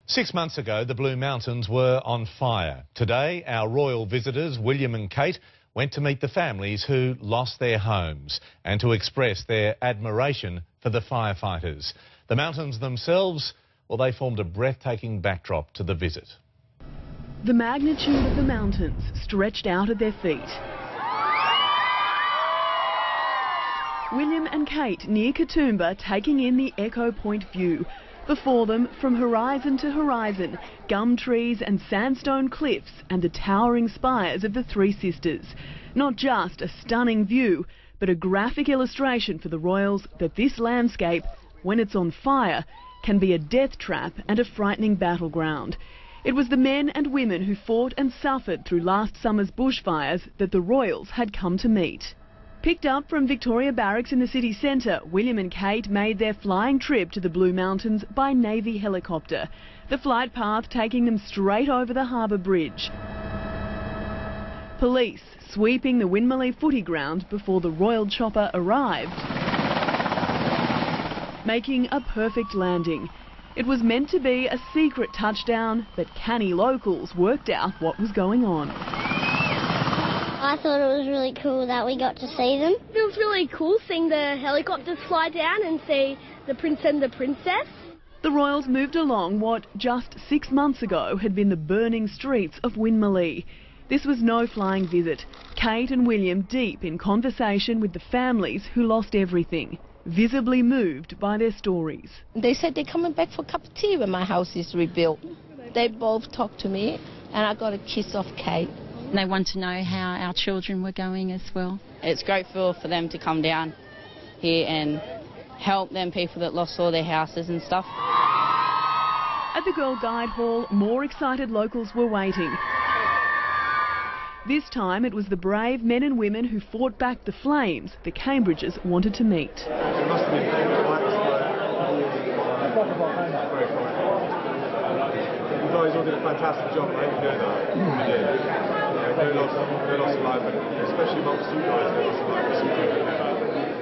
6 months ago, the Blue Mountains were on fire. Today, our royal visitors, William and Kate, went to meet the families who lost their homes and to express their admiration for the firefighters. The mountains themselves, well, they formed a breathtaking backdrop to the visit. The magnitude of the mountains stretched out at their feet. William and Kate near Katoomba taking in the Echo Point view. Before them, from horizon to horizon, gum trees and sandstone cliffs and the towering spires of the Three Sisters. Not just a stunning view, but a graphic illustration for the royals that this landscape, when it's on fire, can be a death trap and a frightening battleground. It was the men and women who fought and suffered through last summer's bushfires that the royals had come to meet. Picked up from Victoria Barracks in the city centre, William and Kate made their flying trip to the Blue Mountains by Navy helicopter, the flight path taking them straight over the harbour bridge. Police sweeping the Winmalee footy ground before the royal chopper arrived, making a perfect landing. It was meant to be a secret touchdown, but canny locals worked out what was going on. I thought it was really cool that we got to see them. It was really cool seeing the helicopters fly down and see the prince and the princess. The royals moved along what just 6 months ago had been the burning streets of Winmalee. This was no flying visit. Kate and William deep in conversation with the families who lost everything, visibly moved by their stories. They said they're coming back for a cup of tea when my house is rebuilt. They both talked to me and I got a kiss off Kate. They want to know how our children were going as well. It's grateful for them to come down here and help them people that lost all their houses and stuff. At the Girl Guide Hall, more excited locals were waiting. This time it was the brave men and women who fought back the flames the Cambridges wanted to meet. It must have been very You guys all did a fantastic job, right? You know that. You did. They lost a life, especially amongst you guys, they lost a life.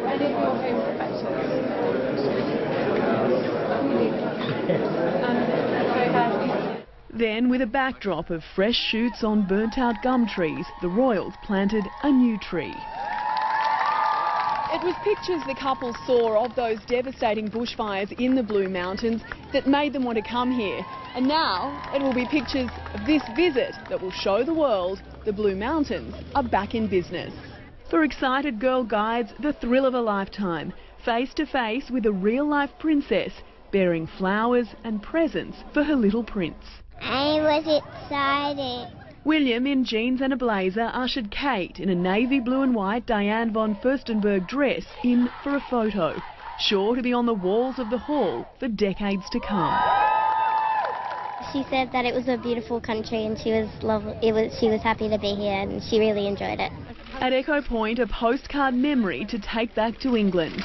Any of your favourite photos? Then, with a backdrop of fresh shoots on burnt-out gum trees, the royals planted a new tree. It was pictures the couple saw of those devastating bushfires in the Blue Mountains that made them want to come here. And now it will be pictures of this visit that will show the world the Blue Mountains are back in business. For excited girl guides, the thrill of a lifetime, face to face with a real-life princess bearing flowers and presents for her little prince. I was excited. William, in jeans and a blazer, ushered Kate in a navy blue and white Diane von Furstenberg dress in for a photo, sure to be on the walls of the hall for decades to come. She said that it was a beautiful country and she was happy to be here and she really enjoyed it. At Echo Point, a postcard memory to take back to England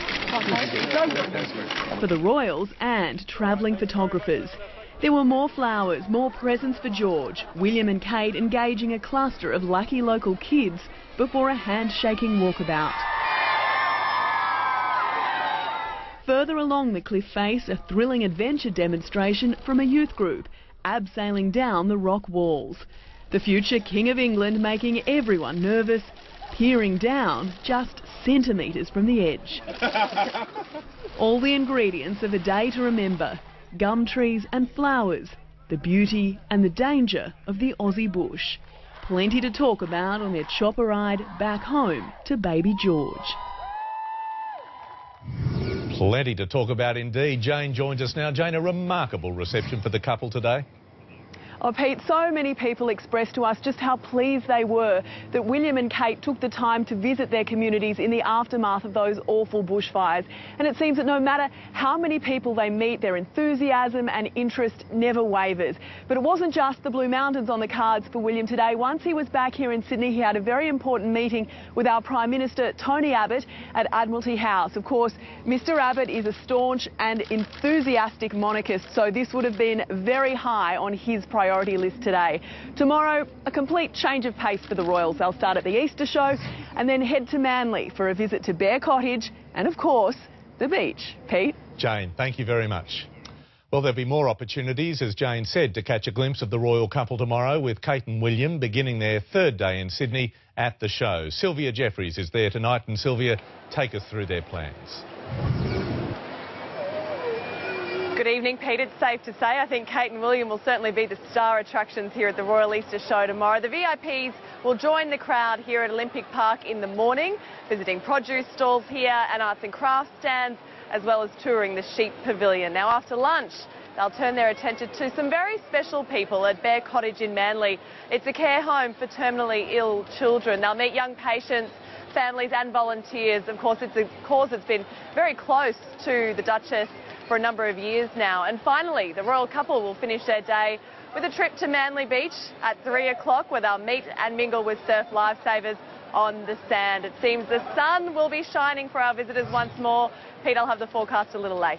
for the royals and travelling photographers. There were more flowers, more presents for George, William and Kate engaging a cluster of lucky local kids before a handshaking walkabout. Further along the cliff face, a thrilling adventure demonstration from a youth group, abseiling down the rock walls. The future King of England making everyone nervous, peering down just centimetres from the edge. All the ingredients of a day to remember. Gum trees and flowers, the beauty and the danger of the Aussie bush. Plenty to talk about on their chopper ride back home to baby George. Plenty to talk about indeed. Jane joins us now. Jane, a remarkable reception for the couple today. Oh, Pete, so many people expressed to us just how pleased they were that William and Kate took the time to visit their communities in the aftermath of those awful bushfires. And it seems that no matter how many people they meet, their enthusiasm and interest never wavers. But it wasn't just the Blue Mountains on the cards for William today. Once he was back here in Sydney, he had a very important meeting with our Prime Minister, Tony Abbott, at Admiralty House. Of course, Mr Abbott is a staunch and enthusiastic monarchist, so this would have been very high on his priority list today. Tomorrow, a complete change of pace for the royals. They'll start at the Easter show and then head to Manly for a visit to Bear Cottage and, of course, the beach. Pete? Jane, thank you very much. Well, there'll be more opportunities, as Jane said, to catch a glimpse of the royal couple tomorrow, with Kate and William beginning their third day in Sydney at the show. Sylvia Jeffries is there tonight, and Sylvia, take us through their plans. Good evening, Pete. It's safe to say I think Kate and William will certainly be the star attractions here at the Royal Easter Show tomorrow. The VIPs will join the crowd here at Olympic Park in the morning, visiting produce stalls here and arts and crafts stands, as well as touring the sheep pavilion. Now, after lunch, they'll turn their attention to some very special people at Bear Cottage in Manly. It's a care home for terminally ill children. They'll meet young patients, families and volunteers. Of course, it's a cause that's been very close to the Duchess for a number of years now. And finally, the royal couple will finish their day with a trip to Manly Beach at 3 o'clock, where they'll meet and mingle with surf lifesavers on the sand. It seems the sun will be shining for our visitors once more. Pete, I'll have the forecast a little later.